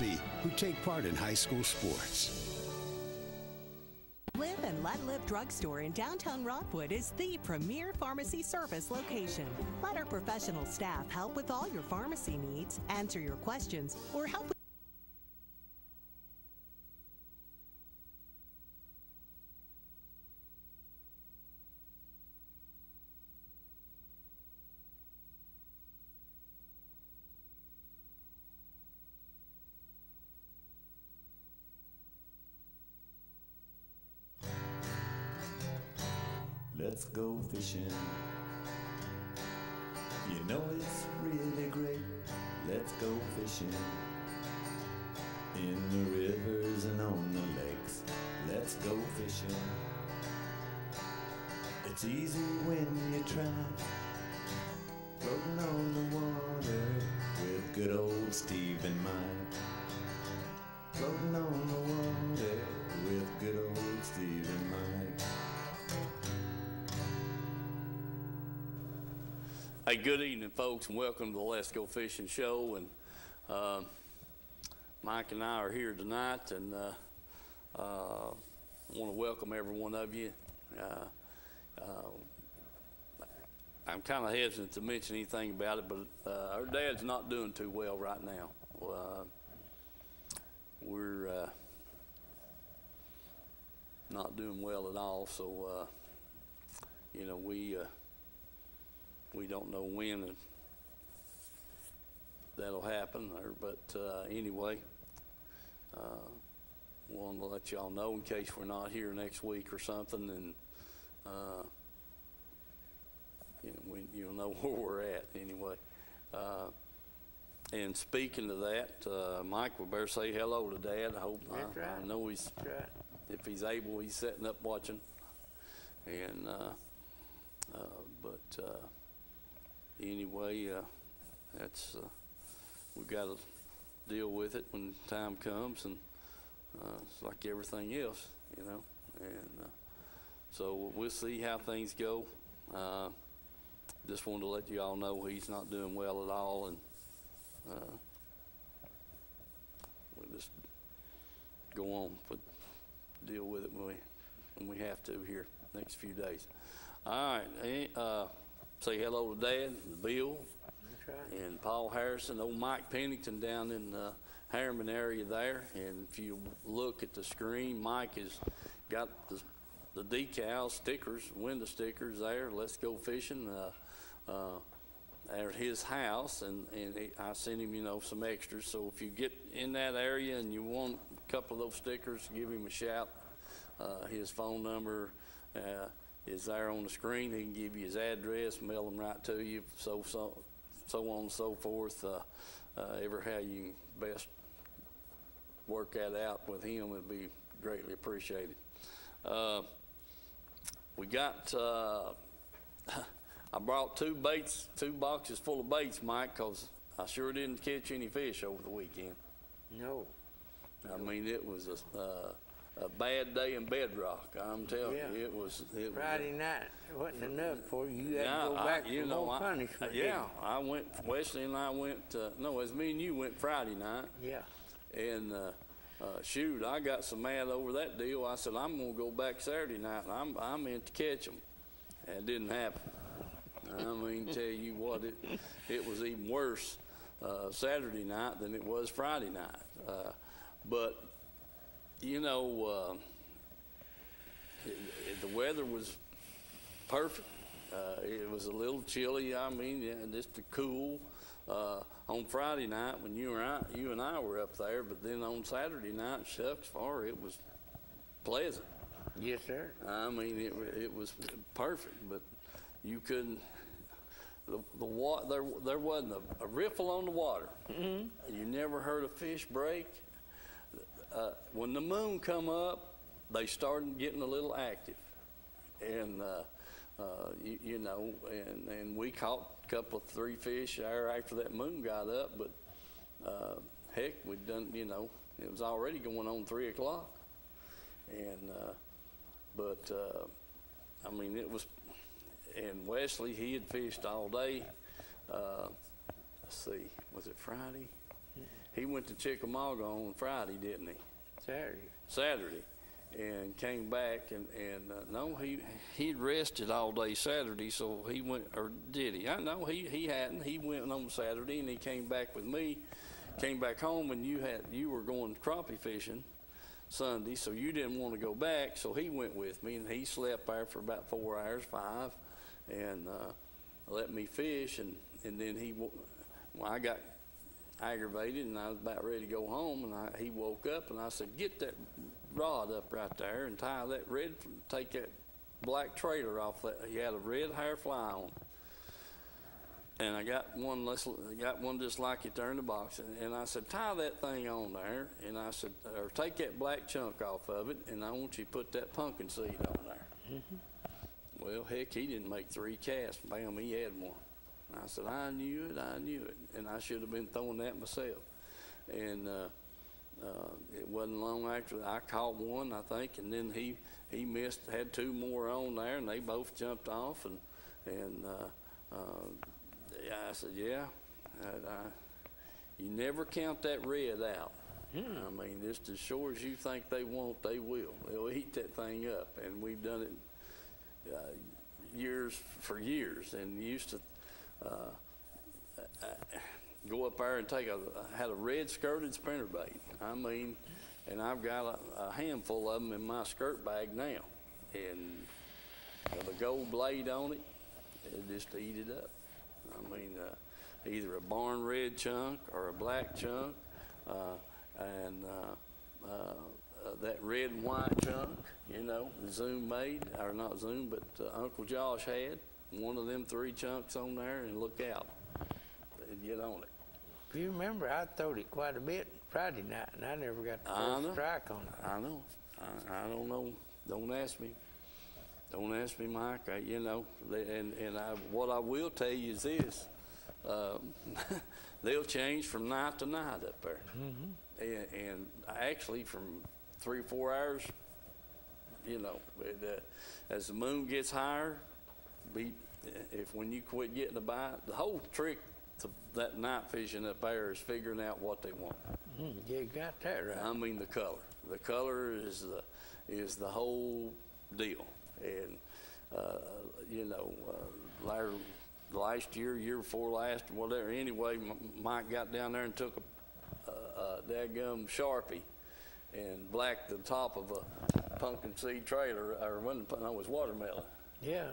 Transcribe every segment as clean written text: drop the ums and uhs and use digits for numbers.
who take part in high school sports. Live and Let Live Drugstore in downtown Rockwood is the premier pharmacy service location. Let our professional staff help with all your pharmacy needs, answer your questions, or help with Let's go fishing. You know it's really great. Let's go fishing. In the rivers and on the lakes. Let's go fishing. It's easy when you try. Floating on the water with good old Steve and Mike. Floating on the water with good old Steve and Mike. Hey, good evening, folks, and welcome to the Let's Go Fishing Show. And Mike and I are here tonight, and I want to welcome every one of you. I'm kind of hesitant to mention anything about it, but our dad's not doing too well right now. We're not doing well at all, so you know, we don't know when that'll happen, but anyway, wanted to let y'all know in case we're not here next week or something, and you know, you'll know where we're at anyway. And speaking of that, Mike, we better say hello to Dad. I hope. That's right. I know he's, right. If he's able, he's sitting up watching, and but. Anyway, that's we got to deal with it when time comes, and it's like everything else, you know. And so we'll see how things go. Just wanted to let you all know he's not doing well at all, and we'll just go on, but deal with it when we have to here next few days. All right. Say hello to Dad, and Bill, That's right. and Paul Harrison, old Mike Pennington down in the Harriman area there. And if you look at the screen, Mike has got the decal stickers, window stickers there. Let's Go Fishing at his house, and I sent him, you know, some extras. So if you get in that area and you want a couple of those stickers, give him a shout. His phone number is there on the screen. He can give you his address, mail them right to you, so on and so forth. Ever how you can best work that out with him would be greatly appreciated. We got, I brought two boxes full of baits, Mike, because I sure didn't catch any fish over the weekend. No. I mean, it was a bad day in Bedrock. I'm telling you, it was Friday night wasn't enough for you. You had to go back for more punishment. I went. Wesley and I went. No, as me and you went Friday night. Yeah. And shoot, I got so mad over that deal. I said I'm gonna go back Saturday night, and I meant to catch them, and it didn't happen. I mean, tell you what, it was even worse Saturday night than it was Friday night. But you know, the weather was perfect. It was a little chilly. I mean, just cool on Friday night when you and I were up there. But then on Saturday night, shucks, it was pleasant. Yes, sir. I mean, it was perfect. But you couldn't. The water there wasn't a riffle on the water. Mm-hmm. You never heard a fish break. When the moon come up, they started getting a little active, and you know, and we caught a couple of 3 fish there after that moon got up. But heck, we'd done, you know, it was already going on 3 o'clock, and but I mean, it was. And Wesley, he had fished all day. Let's see, was it Friday? he went to Chickamauga on Friday, didn't he? Saturday, and came back and no, he'd rested all day Saturday, so he went, or did he? I know he hadn't. He went on Saturday and he came back with me, came back home, and you were going crappie fishing Sunday, so you didn't want to go back, so he went with me, and he slept there for about 4 hours, 5, and let me fish, and then I got aggravated, and I was about ready to go home, and he woke up, and I said, get that rod up right there and tie that take that black trailer off that. He had a red hair fly on, and I got one just like it there in the box, and I said, tie that thing on there, and I said, or take that black chunk off of it, and I want you to put that pumpkin seed on there. Well, heck, he didn't make 3 casts. Bam, he had one. I said, I knew it, and I should have been throwing that myself. And it wasn't long after I caught one, I think, and then he missed, had 2 more on there, and they both jumped off, and I said, yeah, you never count that red out. I mean, just as sure as you think they won't, they will. They'll eat that thing up, and we've done it for years, and used to go up there and had a red skirted spinnerbait. I mean, and I've got a handful of them in my skirt bag now, and with a gold blade on it, it just eat it up. I mean, either a barn red chunk or a black chunk, and that red and white chunk, Zoom made, or not Zoom, but Uncle Josh had one of them 3 chunks on there, and look out, get on it. If you remember, I throwed it quite a bit Friday night, and I never got the first strike on it. I know. I don't know. Don't ask me. Don't ask me, Mike. What I will tell you is this: they'll change from night to night up there, and actually from 3 or 4 hours. As the moon gets higher, when you quit getting a bite, the whole trick to that night fishing up there is figuring out what they want. Yeah, you got that right. I mean, the color. The color is the whole deal. And last year before last, whatever. Anyway, Mike got down there and took a dadgum Sharpie and blacked the top of a pumpkin seed trailer, or it was watermelon. Yeah,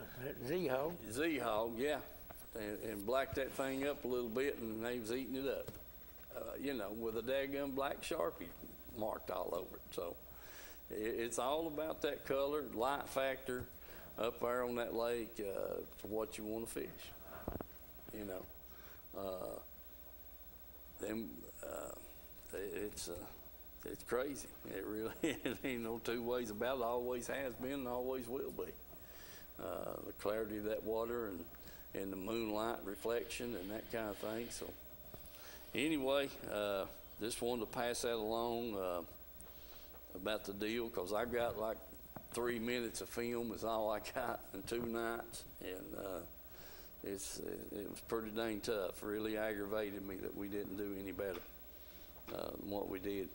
Z-Hog. Z-Hog, yeah. And blacked that thing up a little bit, and they was eating it up, with a daggum black Sharpie marked all over it. So it's all about that color, light factor up there on that lake for what you want to fish. It's crazy. It really it ain't no 2 ways about it. Always has been and always will be. The clarity of that water and the moonlight reflection and that kind of thing. So anyway, just wanted to pass that along about the deal, because I got like 3 minutes of film is all I got in 2 nights, and it was pretty dang tough. Really aggravated me that we didn't do any better than what we did.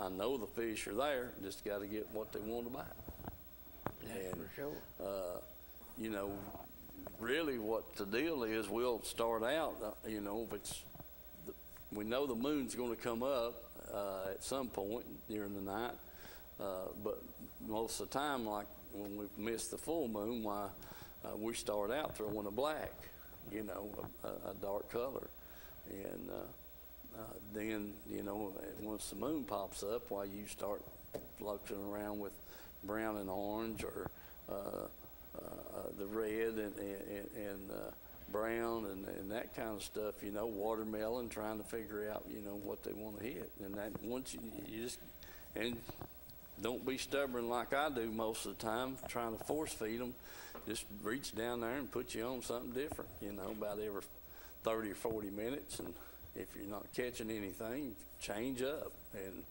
I know the fish are there, just got to get what they want to buy. And for sure. Really what the deal is, we'll start out, if we know the moon's going to come up at some point during the night, but most of the time, like when we've missed the full moon, we start out throwing a black, a dark color, and then, once the moon pops up, you start fluxing around with brown and orange, or the red and brown and that kind of stuff, watermelon, trying to figure out, what they want to hit. And that once you just, and don't be stubborn like I do most of the time, trying to force feed them. Just reach down there and put you on something different, about every 30 or 40 minutes. And if you're not catching anything, change up, and,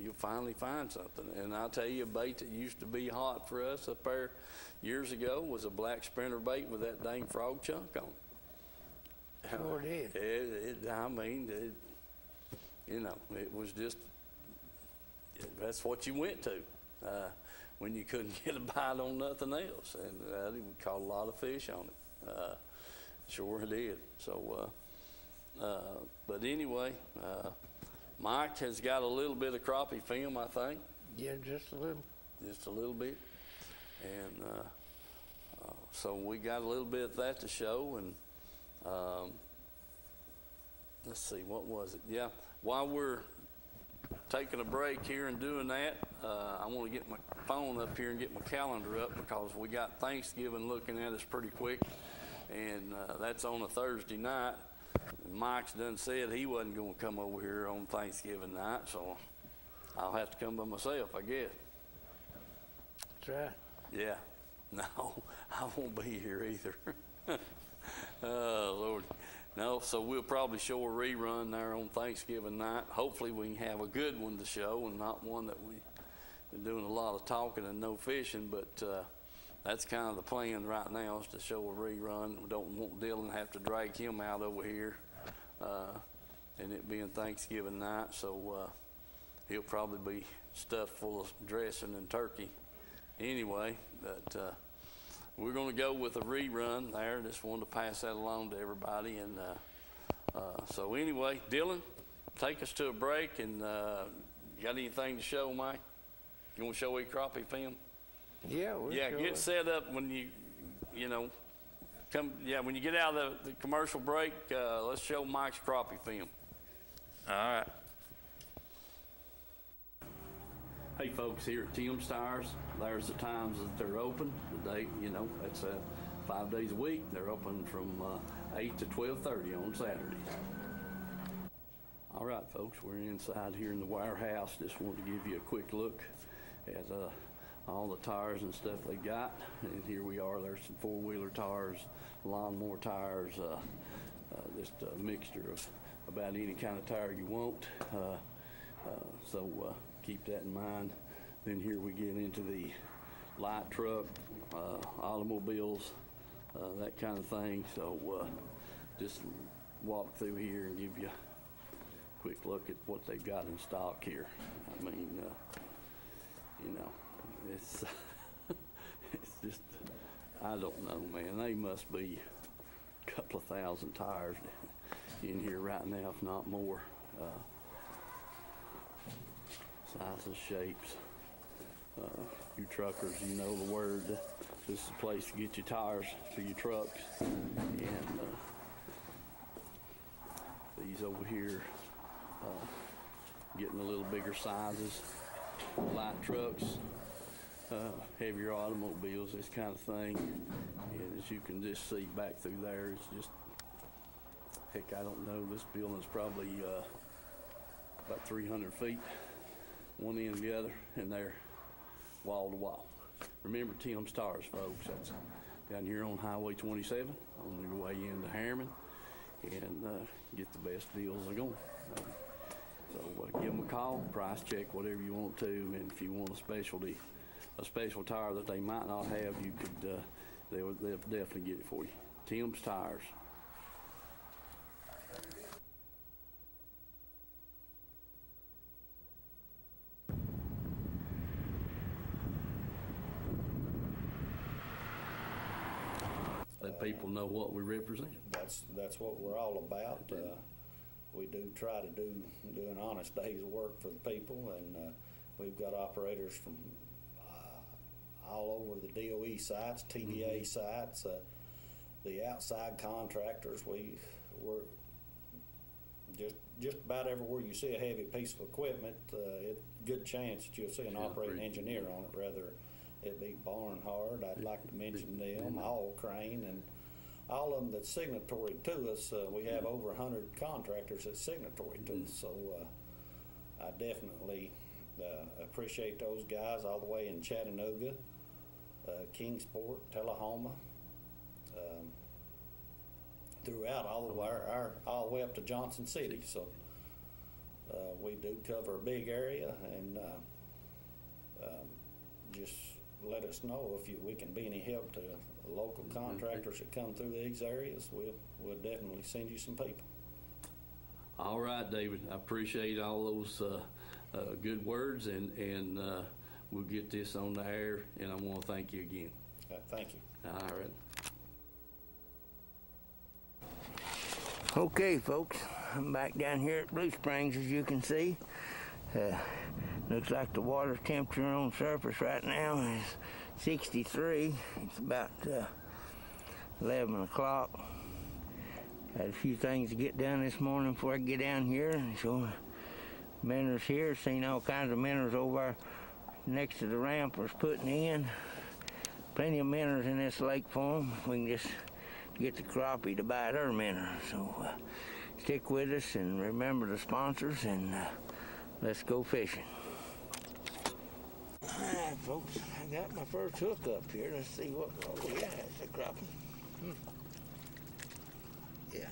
you'll finally find something. And I'll tell you, a bait that used to be hot for us up there years ago was a black spinner bait with that dang frog chunk on it. Sure did. I mean, you know, it was just, that's what you went to when you couldn't get a bite on nothing else. And we caught a lot of fish on it. Sure did. So, but anyway, Mike has got a little bit of crappie film, I think. Yeah, just a little. Just a little bit. And so we got a little bit of that to show. And let's see, what was it? Yeah, while we're taking a break here and doing that, I want to get my phone up here and get my calendar up because we got Thanksgiving looking at us pretty quick. And that's on a Thursday night. And Mike's done said he wasn't going to come over here on Thanksgiving night, so I'll have to come by myself, I guess. That's right. Yeah. No, I won't be here either. Oh, Lord. No, so we'll probably show a rerun there on Thanksgiving night. Hopefully we can have a good one to show and not one that we've been doing a lot of talking and no fishing, but that's kind of the plan right now, is to show a rerun. We don't want Dylan to have to drag him out over here, and it being Thanksgiving night, so he'll probably be stuffed full of dressing and turkey anyway. But we're going to go with a rerun there. Just wanted to pass that along to everybody. And so anyway, Dylan, take us to a break. And got anything to show, Mike? You want to show a crappie film? Yeah, get set up when you know, come. Yeah, when you get out of the commercial break, let's show Mike's crappie film. All right. Hey folks, here at Tim's Tires, there's the times that they're open. The day, you know, that's 5 days a week. They're open from 8 to 12:30 on Saturdays. All right, folks, we're inside here in the warehouse. Just wanted to give you a quick look at all the tires and stuff they got. And here we are. There's some four-wheeler tires, lawnmower tires, just a mixture of about any kind of tire you want. So keep that in mind. Then here we get into the light truck, automobiles, that kind of thing. So just walk through here and give you a quick look at what they've got in stock here. I mean, you know, it's it's just, I don't know, man. They must be a couple of thousand tires in here right now, if not more. Sizes, shapes. You truckers, you know the word. This is the place to get your tires for your trucks. And these over here, getting a little bigger sizes. Light trucks, heavier automobiles, this kind of thing. And as you can just see back through there, it's just, heck, I don't know, this building's probably about 300 feet, one end and the other, and they're wall to wall. Remember Tim's Tires, folks. That's down here on Highway 27 on your way into Harriman, and get the best deals they're going. So give them a call, price check, whatever you want to, and if you want a special tire that they might not have, you could, they'll definitely get it for you. Tim's Tires. Let people know what we represent. That's what we're all about. We do try to do an honest day's work for the people, and we've got operators from all over the DOE sites, TDA sites, the outside contractors. We're just about everywhere you see a heavy piece of equipment, good chance that you'll see an operating engineer on it, rather it be Barnhard. I'd like to mention them, All Crane, and all of them that's signatory to us. We have over 100 contractors that's signatory to us, so I definitely appreciate those guys all the way in Chattanooga, Kingsport, Tullahoma, throughout all the way up to Johnson City. So we do cover a big area, and just let us know if we can be any help to local contractors that come through these areas. We'll definitely send you some people. All right, David. I appreciate all those good words, and we'll get this on the air, and I want to thank you again. Thank you. All right. Okay, folks, I'm back down here at Blue Springs, as you can see. Looks like the water temperature on surface right now is 63. It's about 11 o'clock. Had a few things to get done this morning before I get down here. So minnows here, seen all kinds of minnows over next to the ramp was putting in. Plenty of minnows in this lake for them. We can just get the crappie to bite our minnows. So stick with us and remember the sponsors, and let's go fishing. All right, folks, I got my first hook up here. Let's see what we got. It's a crappie. Yeah.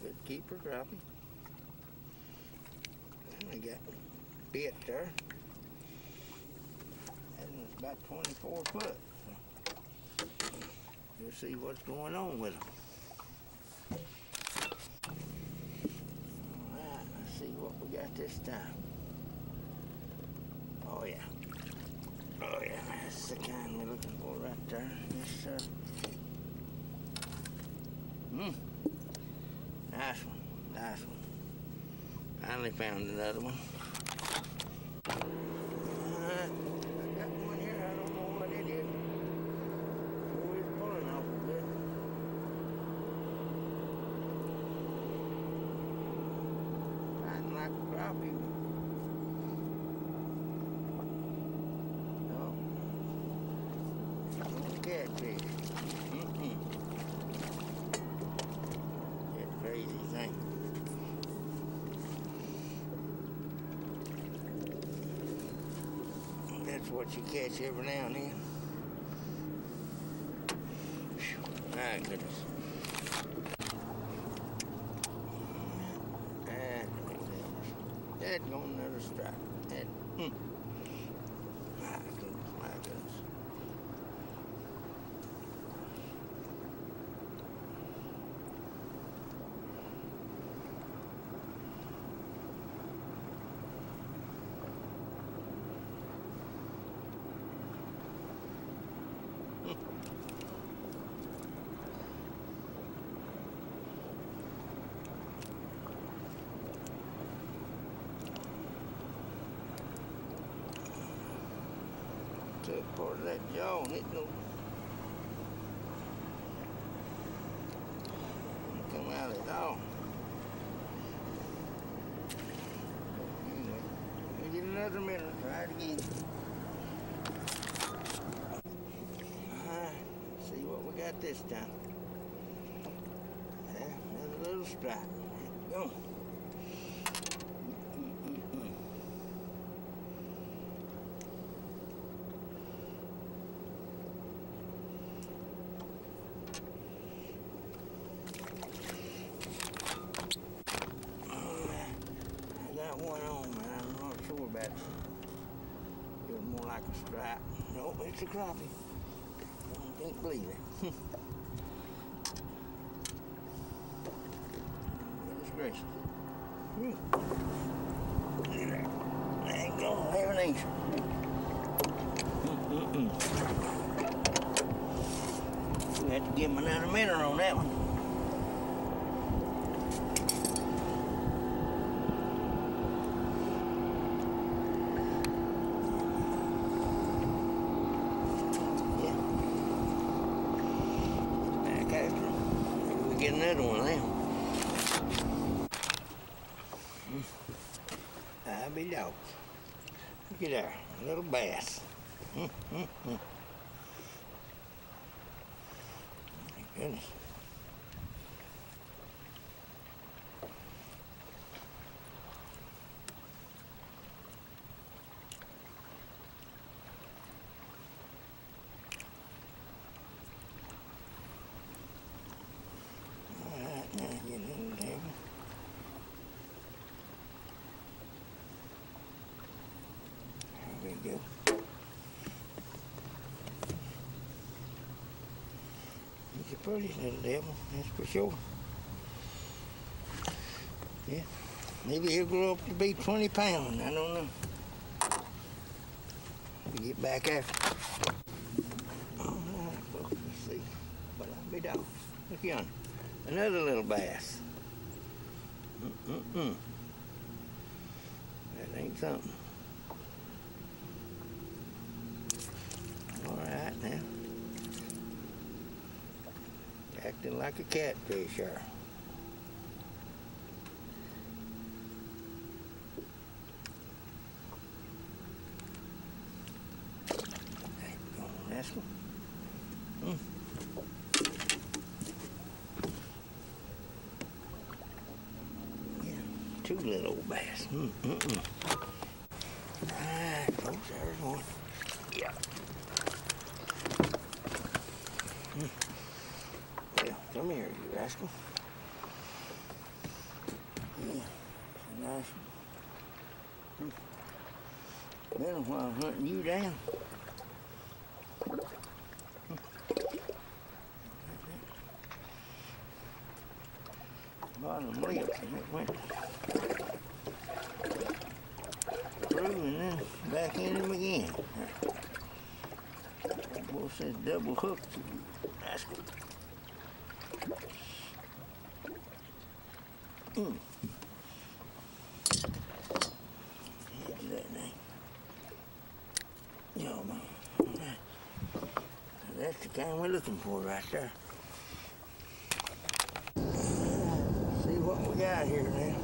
Good keeper crappie. And I got bit there. And it's about 24 foot. We'll see what's going on with them. All right, let's see what we got this time. Oh yeah. Oh yeah, that's the kind we're looking for right there. Yes, sir. Nice one, nice one. Finally found another one. I got one here, I don't know what it is. Oh, it's pulling awful good. Fighting like a crappie. Catfish. That crazy thing. That's what you catch every now and then. My goodness. That's going another strike. My goodness, my goodness. Took part of that jaw and it don't come out at all. Anyway, we'll get another minute, try it again. See what we got this time. Another little strike. There we go. One on, man. I'm not sure about it. It was more like a stripe. Nope, it's a crappie. I can't believe it. Goodness gracious. Look at that. There you go. Have an inch. We have to give him another minute on that one. Get another one now. I'll be dogged. Look at there, a little bass. My goodness. pretty little devil, that's for sure. Yeah, maybe he'll grow up to be 20 pounds, I don't know. We'll get back after. All right, folks, let's see. But I'll be dogs. Look yonder, another little bass. That ain't something. All right now. Acting like a catfish here. That's one. Yeah, two little old bass. Alright, folks, there's one. Yeah. Well, come here, you rascal. Yeah, it's a nice one. Been a while hunting you down. Bottom lip, and it went through and then back in him again. Boy says double hooked. Rascal. That name. Yo, man. That's the kind we're looking for right there. See what we got here now.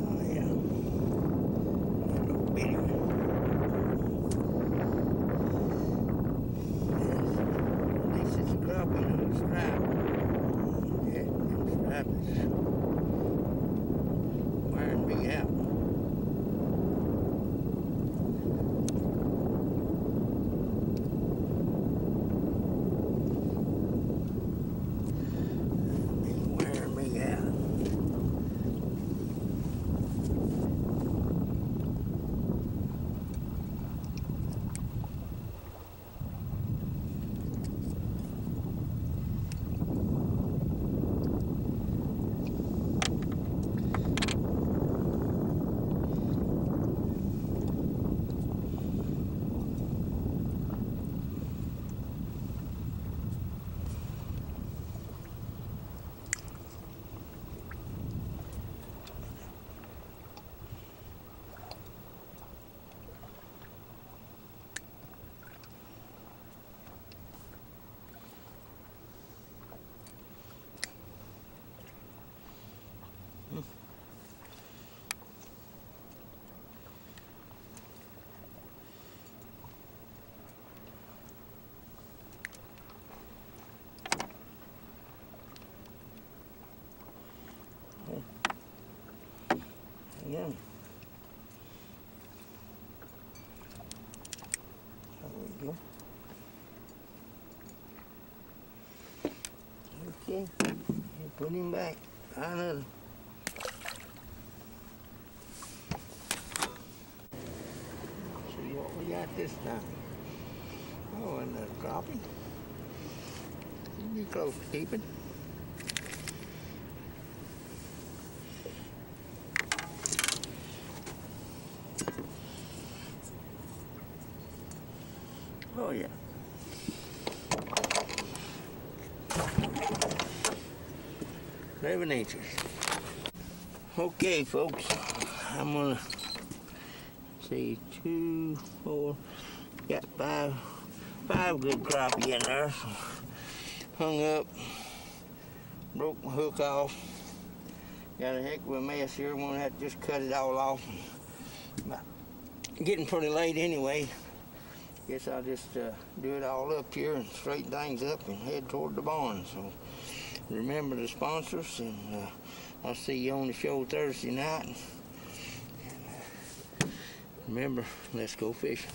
Oh, yeah. That old bitty one. Yes. At least it's a crappie and a stripe. Yeah, and the stripe is wearing me out. Yeah. There we go. Okay, put him back. Another. See what we got this time. Oh, another crappie. Be close to keeping. Oh, yeah. $11. Okay, folks. I'm gonna see 2, 4, got five good crappie in there. So hung up, broke my hook off. Got a heck of a mess here. I'm gonna have to just cut it all off. But getting pretty late anyway. Guess I'll just do it all up here and straighten things up and head toward the barn. So remember the sponsors, and I'll see you on the show Thursday night. And, remember, let's go fishing.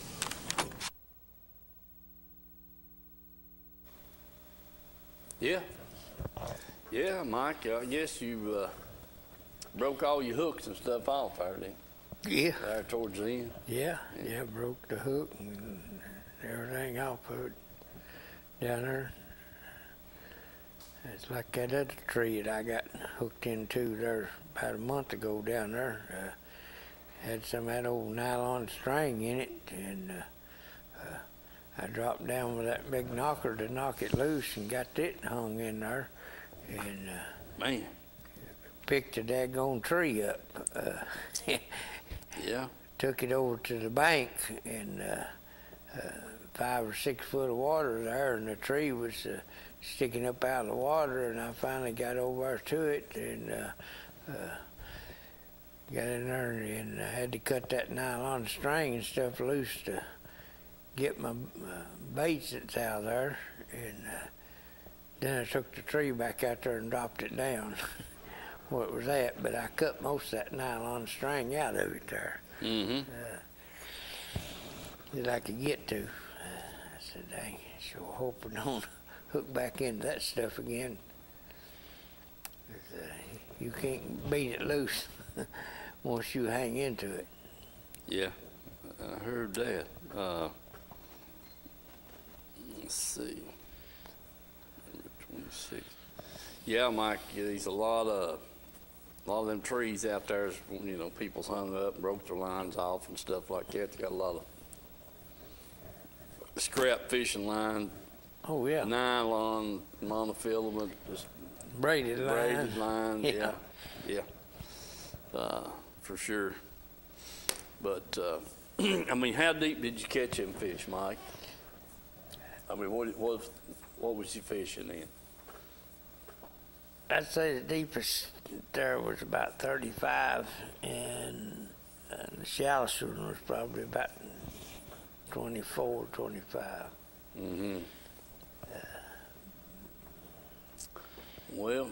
Yeah, Mike, I guess you broke all your hooks and stuff off there, didn't you? Yeah. There towards the end. Yeah, broke the hook and everything off of it. down there. It's like that other tree that I got hooked into there about a month ago down there. Had some of that old nylon string in it, and I dropped down with that big knocker to knock it loose and got it hung in there, and Man. picked a daggone tree up. Yeah. Took it over to the bank, and 5 or 6 foot of water there, and the tree was sticking up out of the water, and I finally got over to it and got in there, and I had to cut that nylon string and stuff loose to get my baits that's out there, and then I took the tree back out there and dropped it down where it was at, but I cut most of that nylon string out of it there. Mm-hmm. That I could get to. I said, dang, sure hope I don't hook back into that stuff again. You can't beat it loose once you hang into it. Yeah, I heard that. Let's see. Number 26. Yeah, Mike, there's a lot of them trees out there, you know, people's hung up and broke their lines off and stuff like that. They got a lot of scrap fishing line, Oh, yeah. nylon, monofilament, just Braided line. Yeah. For sure. But, I mean, how deep did you catch them fish, Mike? I mean, what was you fishing in? I'd say the deepest there was about 35, and the shallowest one was probably about 24, 25. Mm-hmm. Well,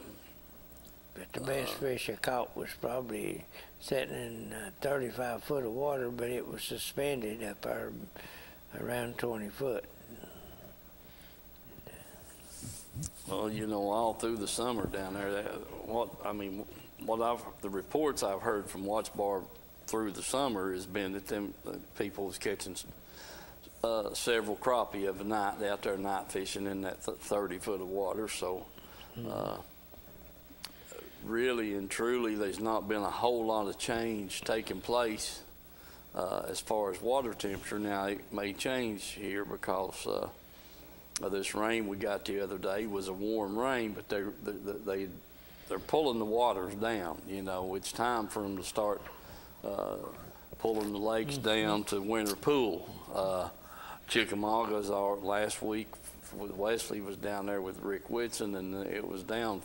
But the best fish I caught was probably sitting in 35 foot of water, but it was suspended up there around 20 foot. well, you know, all through the summer down there, the reports I've heard from Watts Bar through the summer has been that them people was catching several crappie of a night out there night fishing in that 30 foot of water. So, really and truly, there's not been a whole lot of change taking place as far as water temperature. Now, it may change here because this rain we got the other day was a warm rain, but they're pulling the waters down. You know, it's time for them to start pulling the lakes down to winter pool. Chickamauga's last week with Wesley was down there with Rick Whitson, and it was down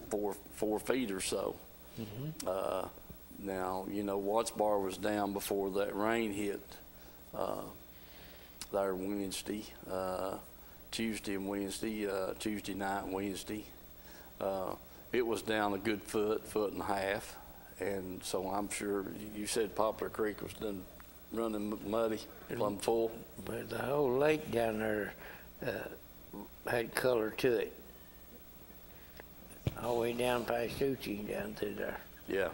4 feet or so. Now, you know, Watts Bar was down before that rain hit there Wednesday, Tuesday and Wednesday, Tuesday night and Wednesday. It was down a good foot and a half, and so I'm sure you said Poplar Creek was done running muddy, plumb full. But the whole lake down there had color to it. All the way down past Uchi, down through there. Yeah.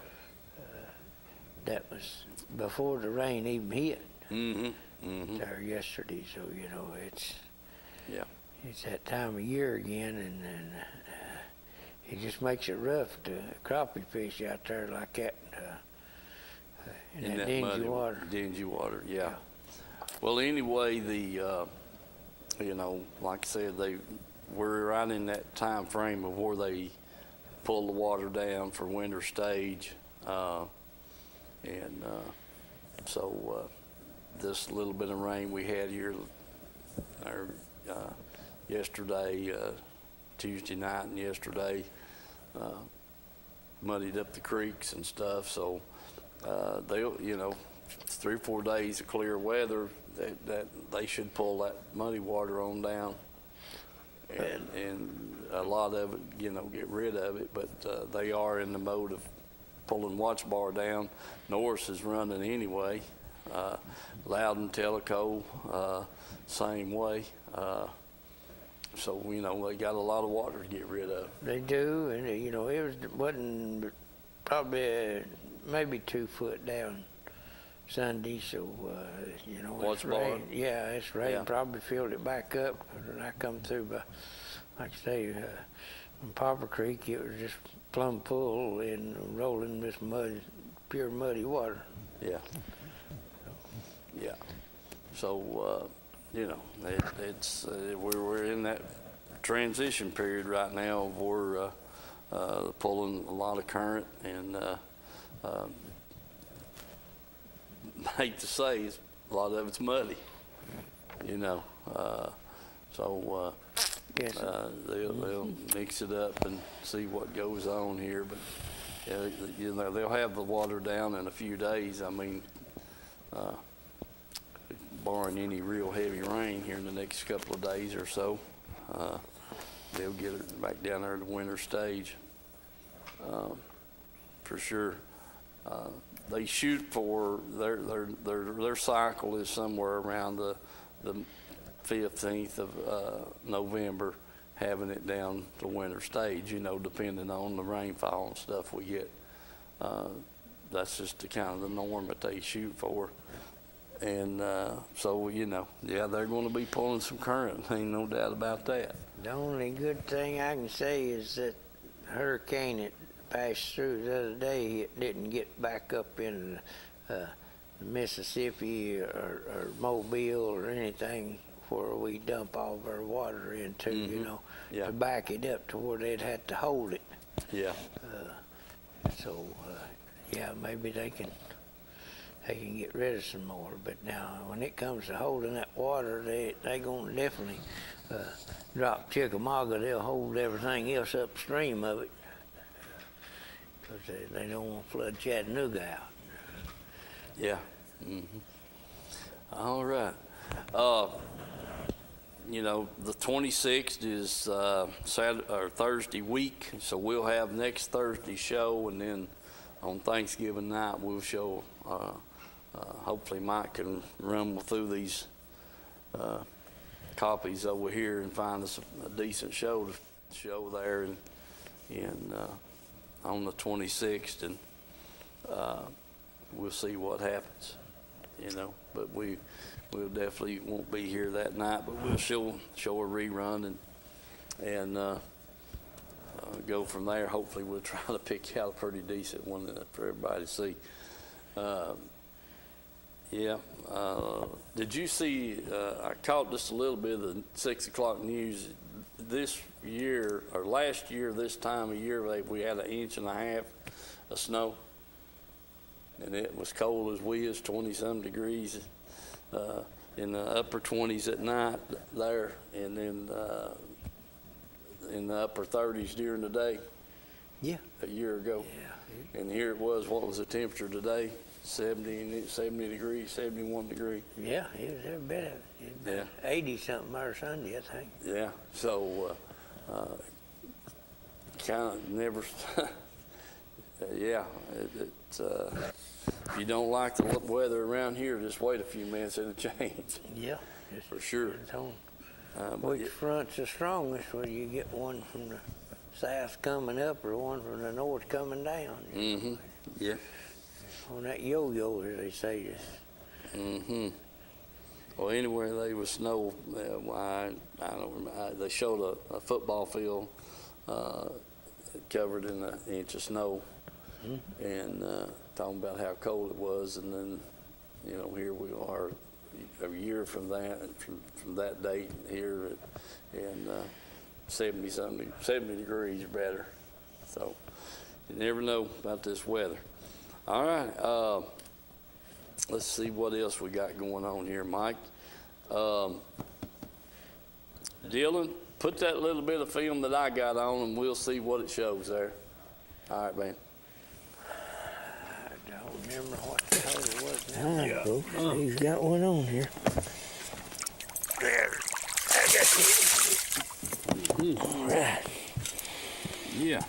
That was before the rain even hit Mm-hmm. there yesterday. So, you know, it's that time of year again, and it just makes it rough to crappie fish out there like that in that dingy water. Dingy water, yeah. Well, anyway, you know, like I said, we're right in that time frame of where they pull the water down for winter stage, and so this little bit of rain we had here yesterday, Tuesday night and yesterday, muddied up the creeks and stuff. So they'll, you know, 3 or 4 days of clear weather, that they should pull that muddy water on down, and a lot of it, you know, get rid of it. But they are in the mode of pulling Watts Bar down. Norris is running anyway. Loudon, Tellico, same way. So, you know, they got a lot of water to get rid of. They do, and you know, wasn't probably maybe 2 foot down Sunday, so What's it's rain. barred? Yeah, it's rain. Yeah. Probably filled it back up. When I come through, but like I say, in Popper Creek, it was just plumb full and rolling this mud, pure muddy water. Yeah. Yeah. So it's we're in that transition period right now where pulling a lot of current and. I hate to say, a lot of it's muddy, so Yes. they'll mix it up and see what goes on here. But they'll have the water down in a few days. I mean, barring any real heavy rain here in the next couple of days or so, they'll get it back down there to the winter stage for sure. They shoot for their cycle is somewhere around the 15th of November, having it down to winter stage. Depending on the rainfall and stuff we get. That's just the kind of the norm that they shoot for. And so they're going to be pulling some current. Ain't no doubt about that. The only good thing I can say is that hurricane that passed through the other day, it didn't get back up in Mississippi or Mobile or anything where we dump all of our water into, Yeah. to back it up to where they'd have to hold it. Yeah. Maybe they can get rid of some more. But now, when it comes to holding that water, they gonna definitely drop Chickamauga. They'll hold everything else upstream of it. Because they don't want to flood Chattanooga out. Yeah. All right. The 26th is Saturday or Thursday week, so we'll have next Thursday show, and then on Thanksgiving night we'll show. Hopefully Mike can rumble through these copies over here and find us a decent show to show there, and on the 26th, and we'll see what happens, but we'll definitely won't be here that night, but we'll show a rerun and go from there. Hopefully we'll try to pick out a pretty decent one for everybody to see. Did you see, I caught just a little bit of the 6 o'clock news this year, or last year, this time of year, we had 1.5 inches of snow, and it was cold as we is, 20-some degrees in the upper 20s at night there, and then in the upper 30s during the day. Yeah. A year ago. Yeah. And here it was, what was the temperature today? 70 degrees, 71 degrees. Yeah, it was every bit of it. Yeah. 80-something our Sunday, I think. Yeah, so kind of never, if you don't like the weather around here, just wait a few minutes, it'll change. Yeah. For sure. Which front's the strongest? Whether you get one from the south coming up or one from the north coming down? Mm-hmm. Yeah. On that yo-yo, as they say. Mm-hmm. Well, anywhere they was snow, I don't remember. They showed a football field covered in 1 inch of snow, and talking about how cold it was, and then, here we are a year from that, from that date here, and 70 degrees or better. So you never know about this weather. All right, let's see what else we got going on here, Mike. Dylan, put that little bit of film that I got on, and we'll see what it shows there. All right, man. I don't remember what the hell it was now. All right, folks, he's got one on here. There, I got it. All right. Yeah.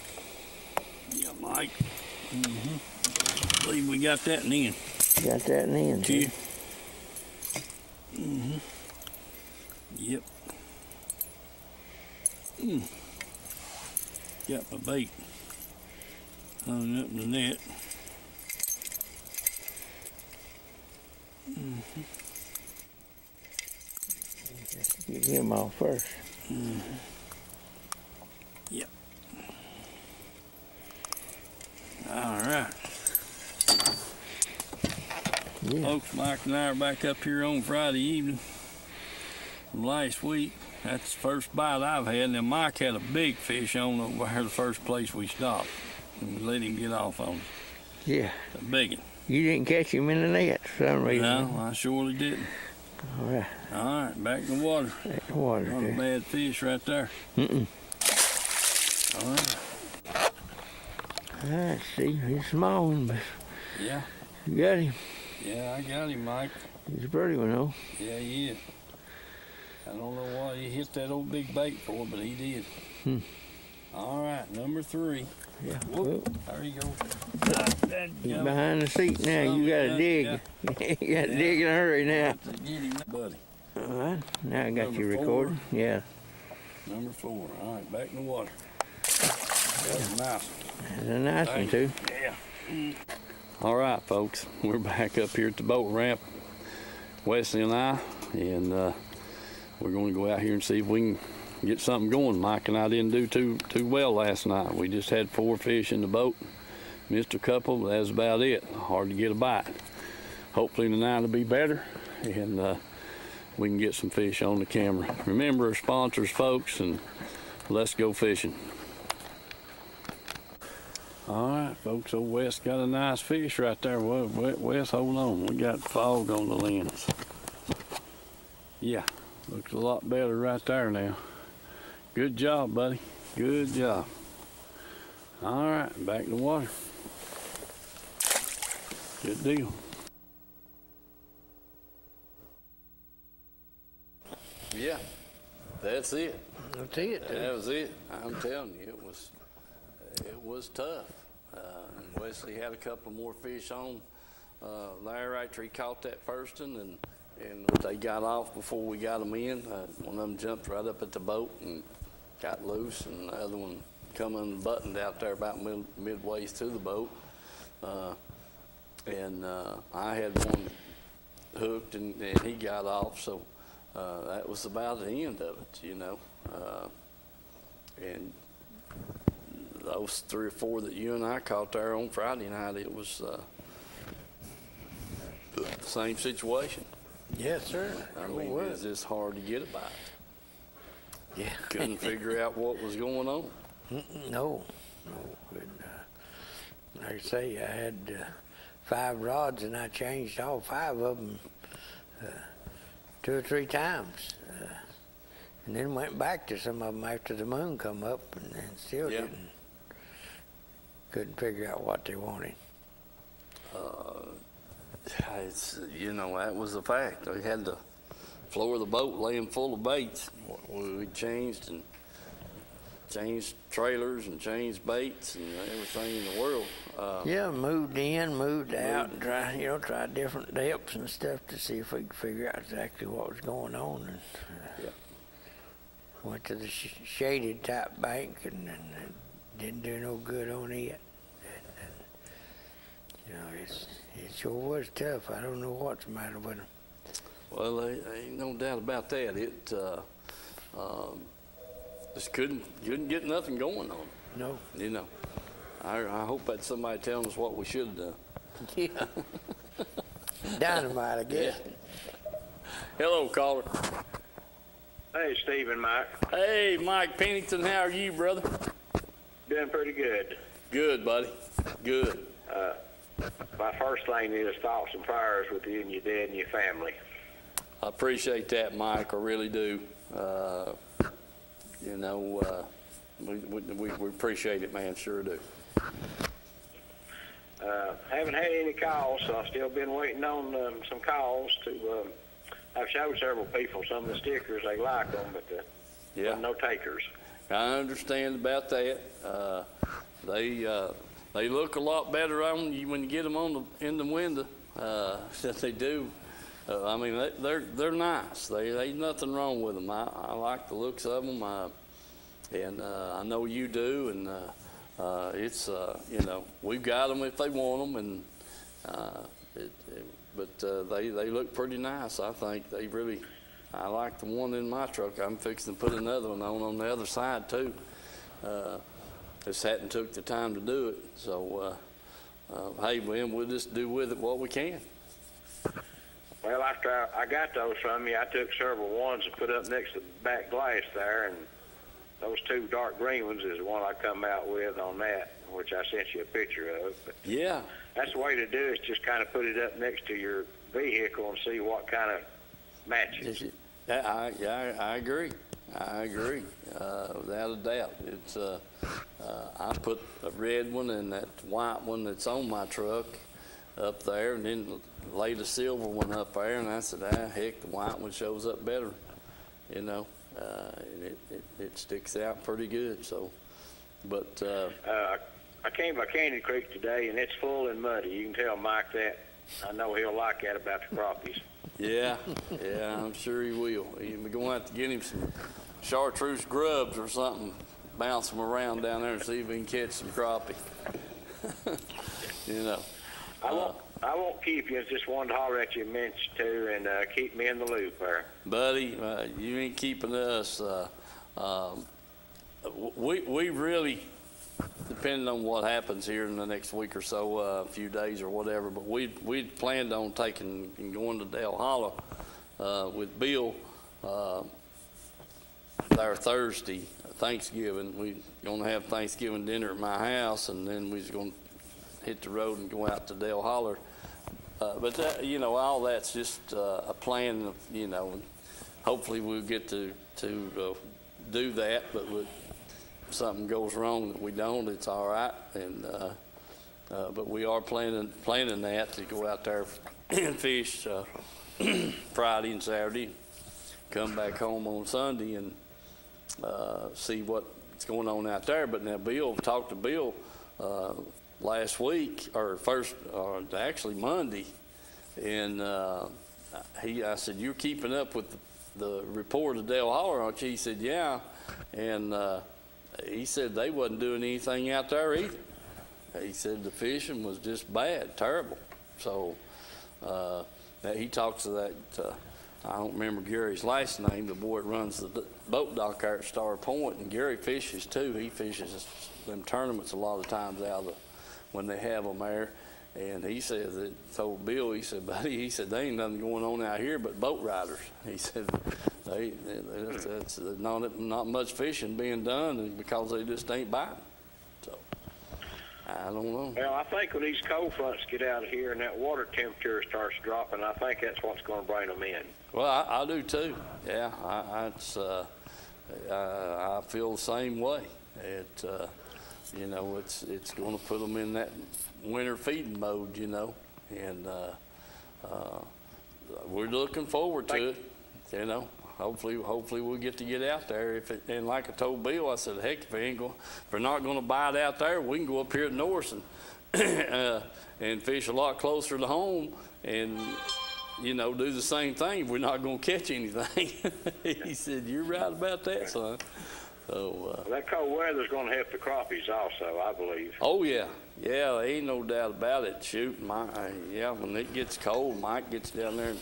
Yeah, Mike. I believe we got that in the end. Got that in the end, too. Yep. Got my bait hung up in the net. Get him off first. Yep. All right. Yeah. Folks, Mike and I are back up here on Friday evening from last week. That's the first bite I've had. Now, Mike had a big fish on over here the first place we stopped. And we let him get off on us. Yeah. A big one. You didn't catch him in the net for some reason. No, I surely didn't. All right. All right, back in the water. Back in the water. Not a bad fish right there. All right. All right, see, he's a small one, but Yeah. you got him. Yeah, I got him, Mike. He's a pretty one, though. Yeah, he is. I don't know why he hit that old big bait for, but he did. All right, number 3. Yeah. Whoop, there you go. He's behind the seat now. You got to dig. Yeah. You got to dig in a hurry now. Get him, buddy. All right. Now I got Number you 4. recording. Yeah. Number 4. All right, back in the water. That's nice. That's a nice one, too. Yeah. All right, folks. We're back up here at the boat ramp, Wesley and I, and we're going to go out here and see if we can get something going. Mike and I didn't do too well last night. We just had 4 fish in the boat. Missed a couple, but that's about it. Hard to get a bite. Hopefully tonight will be better, and we can get some fish on the camera. Remember our sponsors, folks, and let's go fishing. All right, folks, old Wes got a nice fish right there. Well, Wes, hold on. We got fog on the lens. Yeah, looks a lot better right there now. Good job, buddy. Good job. All right, back in the water. Good deal. Yeah, that's it. That's it. That was it. I'm telling you, it was tough. And Wesley had a couple more fish on. Larry right he caught that first one, and they got off before we got them in. One of them jumped right up at the boat and got loose, and the other one come unbuttoned out there about midway to the boat. And I had one hooked, and he got off, so that was about the end of it, you know. And those 3 or 4 that you and I caught there on Friday night, it was the same situation. Yes, sir. I mean, it was just hard to get a bite. Yeah. Couldn't figure out what was going on. No. But, like I say, I had 5 rods, and I changed all 5 of them 2 or 3 times. And then went back to some of them after the moon come up, and still couldn't figure out what they wanted. It's, you know, that was a fact. We had the floor of the boat laying full of baits. We changed trailers and changed baits and everything in the world. Yeah, moved in, moved out, and tried different depths and stuff to see if we could figure out exactly what was going on. And went to the shaded type bank, and didn't do no good on it. It sure was tough. I don't know what's the matter with them. Well, ain't no doubt about that. It just couldn't get nothing going on. No. You know, I hope that's somebody telling us what we should have done. Yeah. Dynamite, I guess. Yeah. Hello, caller. Hey, Steve and Mike. Hey, Mike Pennington, how are you, brother? Doing pretty good. Good, buddy. Good. My first thing is thoughts and prayers with you and your dad and your family. I appreciate that, Mike. I really do. We appreciate it, man. Sure do. Haven't had any calls, so I've still been waiting on some calls to. I've showed several people some of the stickers. They like them, but no takers. I understand about that. They look a lot better on you when you get them in the window than they do. I mean, they're nice. Ain't nothing wrong with them. I like the looks of them, and I know you do. And it's we've got them if they want them, and but they look pretty nice. I think they really. I like the one in my truck. I'm fixing to put another one on the other side too. Just hadn't took the time to do it. So hey, man, we'll just do with it what we can. Well, after I got those from you, I took several ones and put up next to the back glass there, and those two dark green ones is the one I come out with on that, which I sent you a picture of. But yeah. That's the way to do it, is just kind of put it up next to your vehicle and see what kind of matches. I agree. I agree, without a doubt. It's I put a red one and that white one that's on my truck up there, and then laid a silver one up there, and I said, heck, the white one shows up better, you know. And it sticks out pretty good. So, but I came by Candy Creek today, and it's full and muddy. You can tell Mike that. I know he'll like that about the crappies. Yeah, I'm sure he will. We're going to have to get him some chartreuse grubs or something, bounce them around down there and see if we can catch some crappie. You know. I won't keep you. I just wanted to holler at you a minute too, and keep me in the loop there. Buddy, you ain't keeping us. We really, depending on what happens here in the next week or so, a few days or whatever, but we planned on taking and going to Dale Hollow with Bill there Thursday, Thanksgiving. We're going to have Thanksgiving dinner at my house, and then we're going to hit the road and go out to Dale Holler. But that, you know, all that's just a plan. You know, hopefully we'll get to do that. But if something goes wrong that we don't, it's all right. And but we are planning that to go out there and fish Friday and Saturday, come back home on Sunday and see what's going on out there. But now talked to Bill last week, or actually Monday, and I said, "You're keeping up with the report of Dale Holler, aren't you?" He said, "Yeah," and he said they wasn't doing anything out there either. He said the fishing was just bad, terrible. So he talks to that. I don't remember Gary's last name. The boy that runs the boat dock there at Star Point, and Gary fishes too. He fishes them tournaments a lot of times out of when they have them there. And he said that, told Bill, he said, buddy, he said, there ain't nothing going on out here but boat riders. He said, that's not much fishing being done because they just ain't biting. So, I don't know. Well, I think when these cold fronts get out of here and that water temperature starts dropping, I think that's what's going to bring them in. Well, I do too. Yeah, I feel the same way. You know, it's going to put them in that winter feeding mode, you know, and we're looking forward to it. You know, hopefully we'll get to get out there. And like I told Bill, I said, heck, if we're not going to bite out there, we can go up here at Norris and fish a lot closer to home, and you know, do the same thing if we're not going to catch anything. He said, you're right about that, son. So, that cold weather's going to help the crappies also, I believe. Oh, yeah. Yeah, there ain't no doubt about it. Shoot, when it gets cold, Mike gets down there and,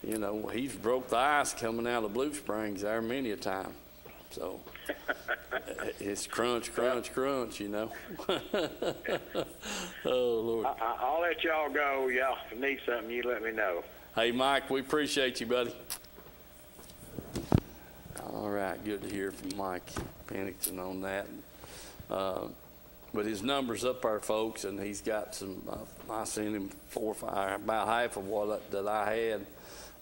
you know, he's broke the ice coming out of Blue Springs there many a time. So, it's crunch, you know. Oh, Lord. I'll let y'all go. Y'all, if you need something, you let me know. Hey, Mike, we appreciate you, buddy. All right, good to hear from Mike Pennington on that. But his number's up there, folks, and he's got some. I sent him 4 or 5, about half of that I had,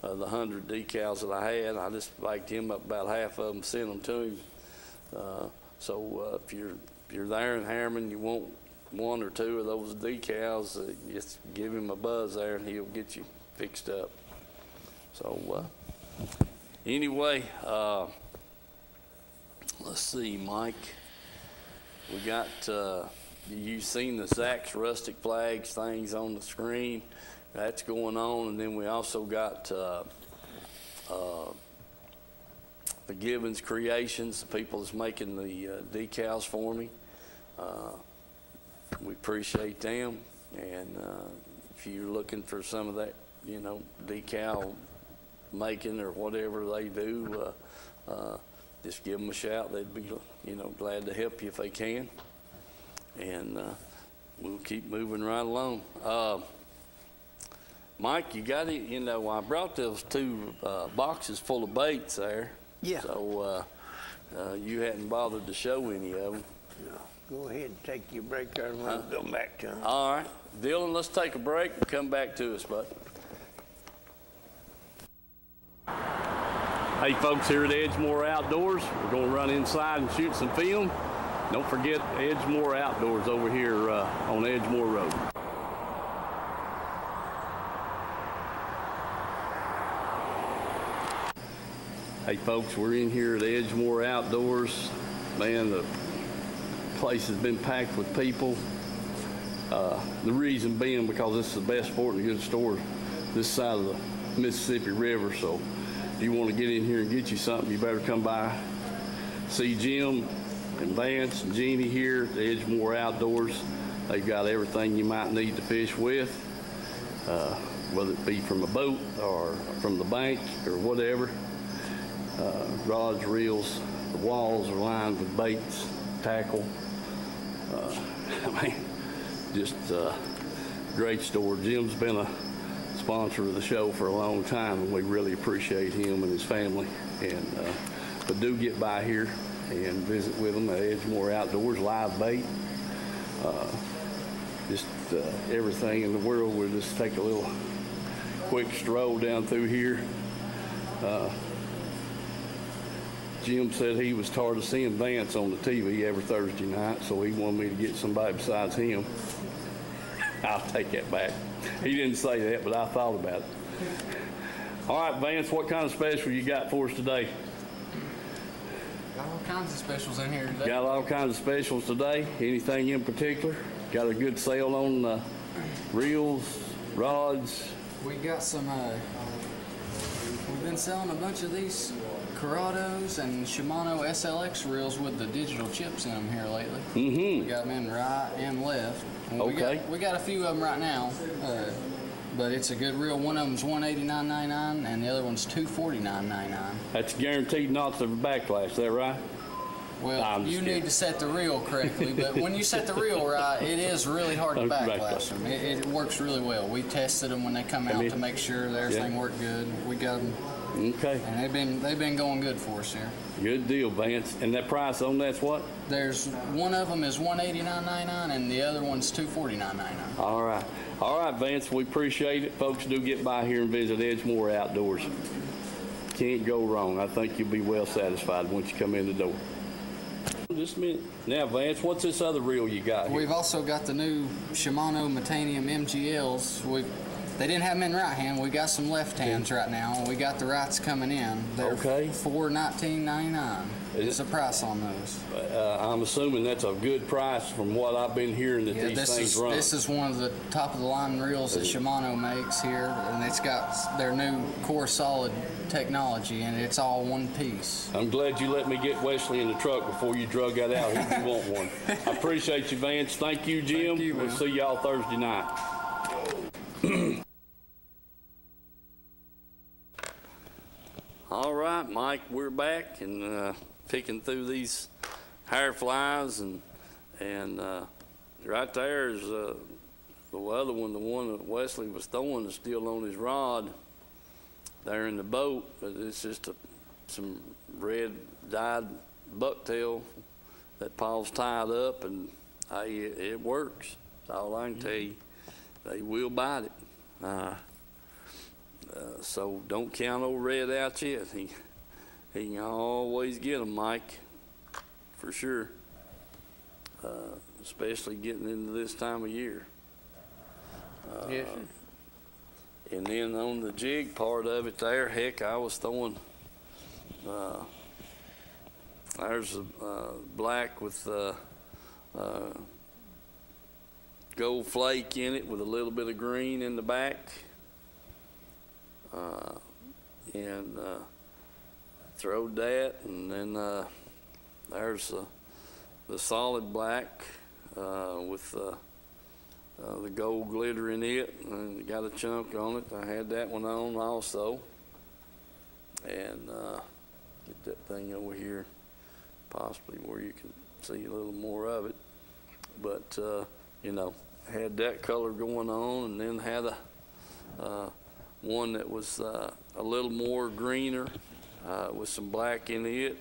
the 100 decals that I had. I just backed him up about half of them, sent them to him. So if you're there in Harriman, you want 1 or 2 of those decals, just give him a buzz there, and he'll get you fixed up. So anyway. Let's see, Mike. We got, you've seen the Zach's Rustic Flags things on the screen. That's going on. And then we also got the Gibbons Creations, the people that's making the decals for me. We appreciate them. And if you're looking for some of that you know, decal making or whatever they do, just give them a shout. They'd be, you know, glad to help you if they can. And we'll keep moving right along. Mike, you got it. You know, I brought those 2 boxes full of baits there. Yeah. So you hadn't bothered to show any of them. No. Go ahead and take your break there, and we'll go back to them. All right. Dylan, let's take a break and come back to us, bud. Hey, folks, here at Edgemore Outdoors, we're going to run inside and shoot some film. Don't forget Edgemore Outdoors over here on Edgemore Road. Hey, folks, we're in here at Edgemore Outdoors. Man, the place has been packed with people. The reason being because this is the best sporting goods store this side of the Mississippi River. So if you want to get in here and get you something, you better come by. See Jim and Vance and Jeannie here at Edgemore Outdoors. They've got everything you might need to fish with, whether it be from a boat or from the bank or whatever. Rods, reels, the walls are lined with baits, tackle. I mean, just great store. Jim's been a sponsor of the show for a long time, and we really appreciate him and his family. And but do get by here and visit with them at Edgemore Outdoors. Live bait, just everything in the world. We'll just take a little quick stroll down through here. Jim said he was tired of seeing Vance on the TV every Thursday night, so he wanted me to get somebody besides him. I'll take that back. He didn't say that, but I thought about it. All right, Vance, what kind of special you got for us today? Got all kinds of specials in here today. Got all kinds of specials today. Anything in particular? Got a good sale on reels, rods? We got some, we've been selling a bunch of these Corrados and Shimano SLX reels with the digital chips in them here lately. We got them in right and left. And Okay. We got a few of them right now, but it's a good reel. One of them's $189.99 and the other one's $249.99. That's guaranteed not to backlash, is that right? Well, you need to set the reel correctly, but when you set the reel right, it is really hard to backlash them. It works really well. We tested them when they come out to make sure that everything worked good. We got them. Okay. And they've been going good for us here. Good deal, Vance. And that price on that's what? There's one of them is $189.99 and the other one's $249.99. All right. All right, Vance, we appreciate it. Folks, do get by here and visit Edgemore Outdoors. Can't go wrong. I think you'll be well satisfied once you come in the door. Just a minute. Now, Vance, what's this other reel you got here? We've also got the new Shimano Metanium MGLs. They didn't have them in right hand. We got some left hands right now. We got the rights coming in. They're $419.99. It's the price on those. I'm assuming that's a good price from what I've been hearing that these things run. This is one of the top of the line reels that Shimano makes here, and it's got their new Core Solid technology, and it's all one piece. I'm glad you let me get Wesley in the truck before you drug that out. He want one. I appreciate you, Vance. Thank you, Jim. Thank you, we'll see y'all Thursday night. All right, Mike, we're back and picking through these hair flies, and right there is the other one, the one that Wesley was throwing is still on his rod there in the boat, but it's just some red dyed bucktail that Paul's tied up, and it works. That's all I can tell you. They will bite it. So don't count old Red out yet. He can always get them, Mike, for sure, especially getting into this time of year. Yes. And then on the jig part of it there, heck, I was throwing, there's a black with gold flake in it with a little bit of green in the back. And throwed that, and then there's the solid black with the gold glitter in it, and it got a chunk on it. I had that one on also. And get that thing over here, possibly where you can see a little more of it. But, you know, had that color going on, and then had a one that was a little more greener with some black in it,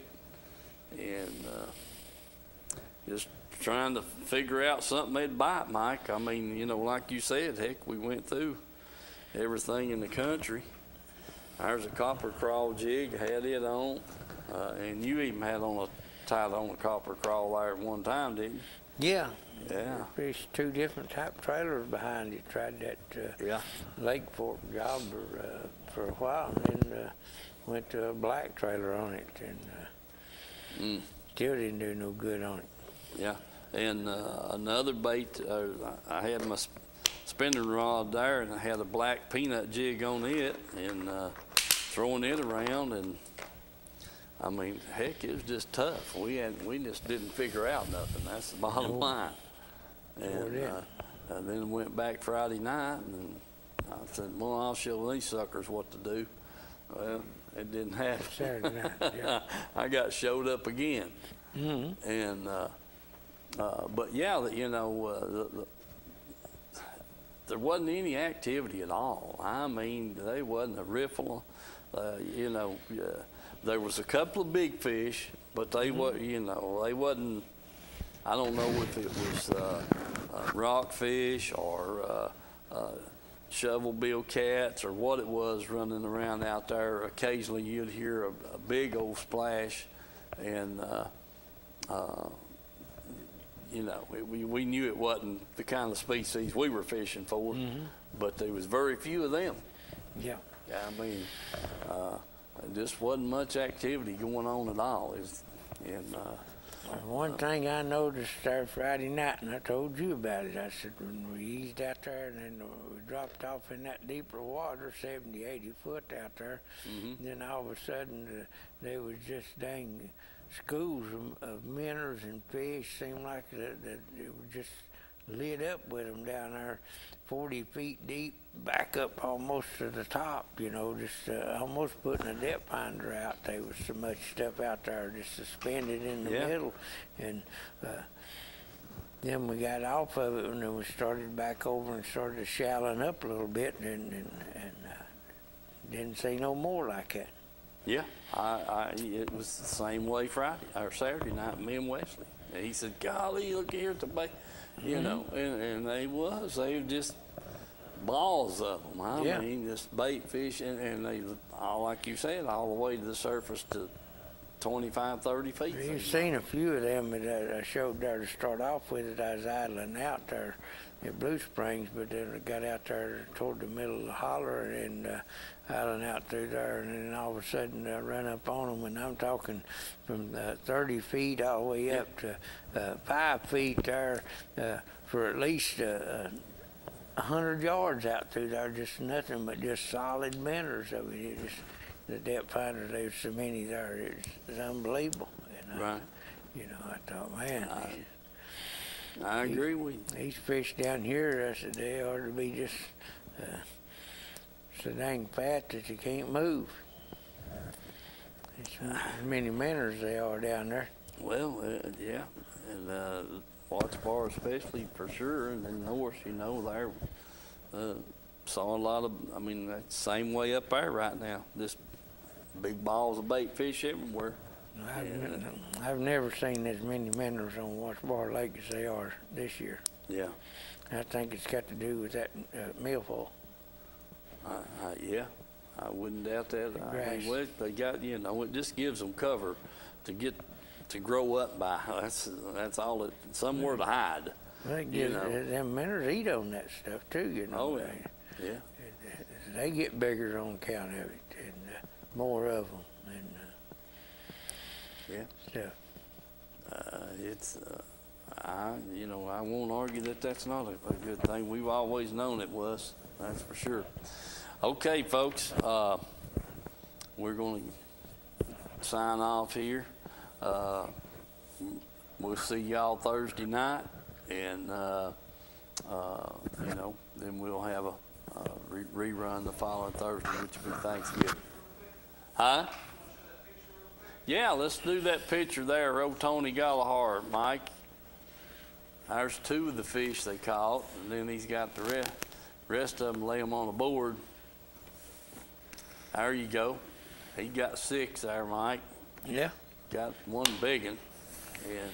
and just trying to figure out something that'd bite, Mike. I mean, you know, like you said, heck, we went through everything in the country. There's a copper crawl jig, had it on, and you even had tied on a copper crawl there at one time, didn't you? Yeah. Yeah. There's 2 different type trailers behind it. Tried that Lake Fork job for a while, and then went to a black trailer on it, and still didn't do no good on it. Yeah. And another bait, I had my spinning rod there, and I had a black peanut jig on it, and throwing it around, and I mean, heck, it was just tough. We just didn't figure out nothing. That's the bottom line. And then went back Friday night, and I said, well, I'll show these suckers what to do. Well, it didn't happen. Saturday night, yeah. I got showed up again. Mm-hmm. And but yeah, you know, there wasn't any activity at all. I mean, there wasn't a riffle. You know, there was a couple of big fish, but they were, you know, they wasn't. I don't know if it was rockfish or shovelbill cats or what it was running around out there. Occasionally, you'd hear a big old splash, and you know, we knew it wasn't the kind of species we were fishing for, but there was very few of them. Yeah. I mean, there just wasn't much activity going on at all. One thing I noticed there Friday night, and I told you about it, I said when we eased out there and then we dropped off in that deeper water, 70, 80 foot out there, then all of a sudden there was just dang schools of minnows and fish. Seemed like it was just lit up with them down there, 40 feet deep, back up almost to the top, you know, just almost putting a depth finder out. There was so much stuff out there just suspended in the middle. And then we got off of it, and then we started back over and started shallow up a little bit, and didn't see no more like that. Yeah, it was the same way Friday or Saturday night. Me and Wesley. And he said, "Golly, look here at the bait," you know, and they were just balls of them. I mean, just bait fish, and they all, like you said, all the way to the surface to 25, 30 feet. You've seen a few of them that I showed there to start off with. I was idling out there at Blue Springs, but then I got out there toward the middle of the holler and idling out through there, and then all of a sudden I run up on them, and I'm talking from 30 feet all the way up to 5 feet there for at least 100 yards out through there, just nothing but just solid minnows. I mean, it just, the depth finder, there's so many there, it's unbelievable. And you know, I thought, man, I agree with you. These fish down here, I said, they ought to be just so dang fat that you can't move. It's as many minnows they are down there. Well, yeah, and Watts Bar especially for sure, and then north, you know, there saw a lot of. I mean, that's the same way up there right now. Just big balls of bait fish everywhere. I've never seen as many minnows on Watts Bar Lake as they are this year. Yeah. I think it's got to do with that milfoil. Yeah, I wouldn't doubt that. I mean, well, they got, you know, it just gives them cover to grow up by. That's all it. Somewhere to hide. Well, it gives, them minnows eat on that stuff too, you know. Oh yeah. They get bigger on account of it, and more of them, and stuff. It's. I won't argue that that's not a good thing. We've always known it was. That's for sure. Okay, folks, we're going to sign off here. We'll see y'all Thursday night, and you know, then we'll have a rerun the following Thursday, which will be Thanksgiving. Huh? Yeah, let's do that picture there, old Tony Gallagher, Mike. There's 2 of the fish they caught, and then he's got the rest of them, lay them on the board. There you go. He got 6 there, Mike. Yeah. Got one big one, and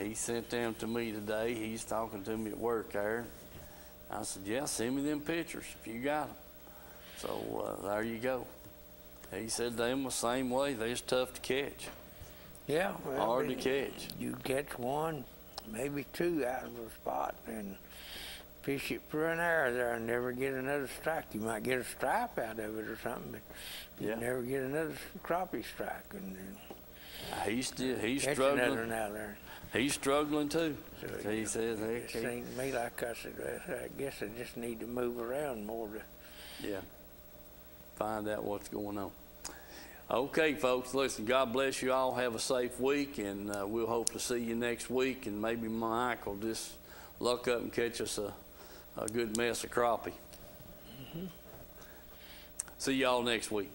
he sent them to me today. He's talking to me at work there. I said, yeah, send me them pictures if you got them. So there you go. He said they were the same way. They're just tough to catch. Yeah. Well, hard to catch. You catch 1, maybe 2 out of a spot and fish it for an hour there and never get another strike. You might get a stripe out of it or something, but you never get another crappie strike. And he's catch struggling. Another one out there. He's struggling too. So he says, it seems to me like I said, I guess I just need to move around more to find out what's going on. Okay, folks, listen, God bless you all. Have a safe week, and we'll hope to see you next week, and maybe Mike will just luck up and catch us a good mess of crappie. See y'all next week.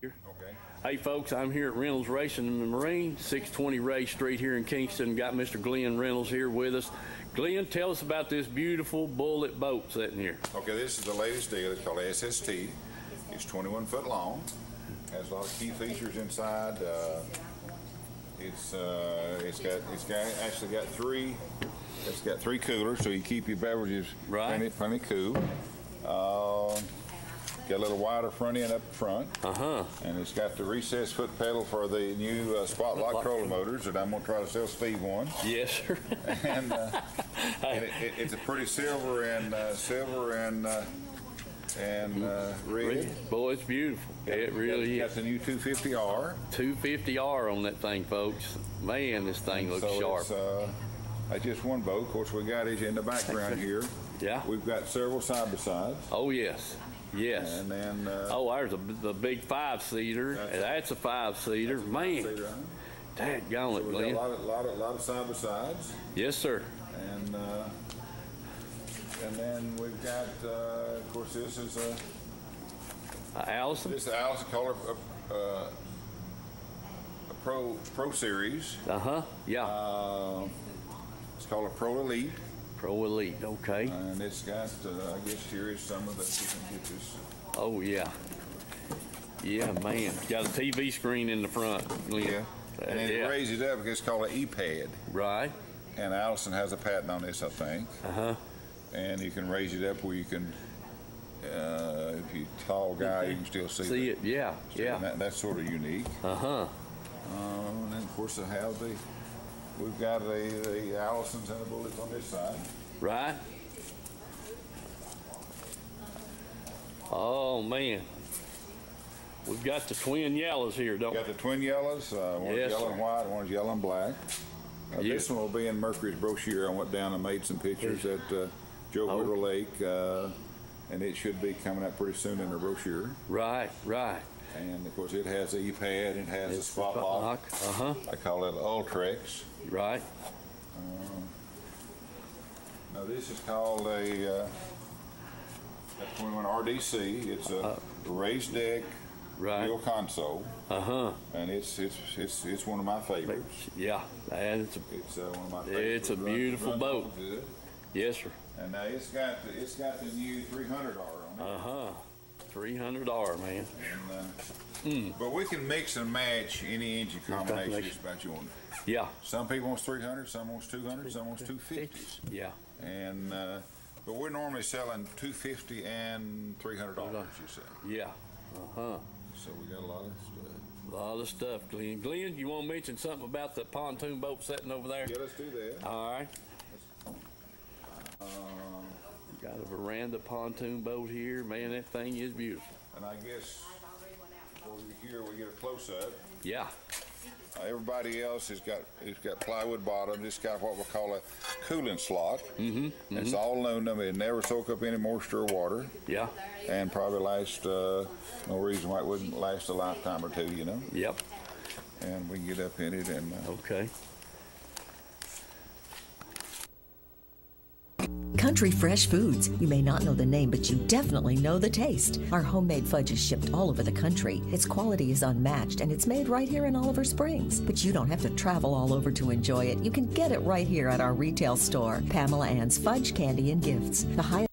Okay. Hey folks, I'm here at Reynolds Racing and Marine, 620 Ray Street here in Kingston. Got Mr. Glenn Reynolds here with us. Glenn, tell us about this beautiful Bullet boat sitting here. Okay, this is the latest deal. It's called SST. It's 21 foot long. Has a lot of key features inside. It's got 3 coolers, so you keep your beverages plenty cool. Got a little wider front end up front. And it's got the recessed foot pedal for the new Spotlight trolling motors that I'm going to try to sell Steve one. Yes, sir. And it's a pretty silver and red. Boy, it's beautiful. It really is. Got the new 250R. 250R on that thing, folks. Man, this thing looks sharp. That's just one boat. Of course, we got it in the background here. Yeah. We've got several side-by-sides. Oh, yes. Yes. And then... there's the big 5-seater. That's a 5-seater. Man. Dadgone it, Glenn. Got a lot of side-by-sides. Yes, sir. And then we've got, of course, this is Allison. This is Allison color Pro Series. Yeah. It's called a Pro Elite. Pro Elite. Okay. And it's got, I guess here is some of that you can get this. Oh yeah. Yeah, man. Got a TV screen in the front, Glenn. Yeah. And then it raises it up. It's called an E-pad. Right. And Allison has a patent on this, I think. And you can raise it up where you can, if you're a tall guy, you can still see it. Yeah, yeah. That's sort of unique. And then, of course, we've got the Allisons and the Bullets on this side. Right. Oh, man. We've got the twin yellows here, don't we? Got the twin yellows. One's yellow and white, one's yellow and black. This one will be in Mercury's brochure. I went down and made some pictures at Joe River Lake, and it should be coming up pretty soon in the brochure. Right, right. And of course, it has the E-pad, it has a spot lock. I call it Ultrex. Right. Now this is called a 21 RDC. It's a raised deck, real console. And it's one of my favorites. Yeah, and it's one of my favorites. It's a beautiful boat. Good. Yes, sir. And now it's got the new 300R on it. 300R, man. And, but we can mix and match any engine combination just about you want. Yeah. Some people want 300, some want 200, some want 250s. Yeah. And but we're normally selling 250 and $300. You say. Yeah. So we got a lot of stuff. A lot of stuff, Glenn. Glenn, you want to mention something about the pontoon boat sitting over there? Yeah, let's do that. All right. Got a veranda pontoon boat here. Man, that thing is beautiful. And I guess over here we get a close-up. Yeah. Everybody else has got plywood bottom. It's got what we call a cooling slot. It's all aluminum. It never soak up any moisture or water. Yeah. And probably last no reason why it wouldn't last a lifetime or two. You know. Yep. And we can get up in it and. Okay. Country Fresh Foods. You may not know the name, but you definitely know the taste. Our homemade fudge is shipped all over the country. Its quality is unmatched, and it's made right here in Oliver Springs. But you don't have to travel all over to enjoy it. You can get it right here at our retail store. Pamela Ann's Fudge, Candy, and Gifts. The highest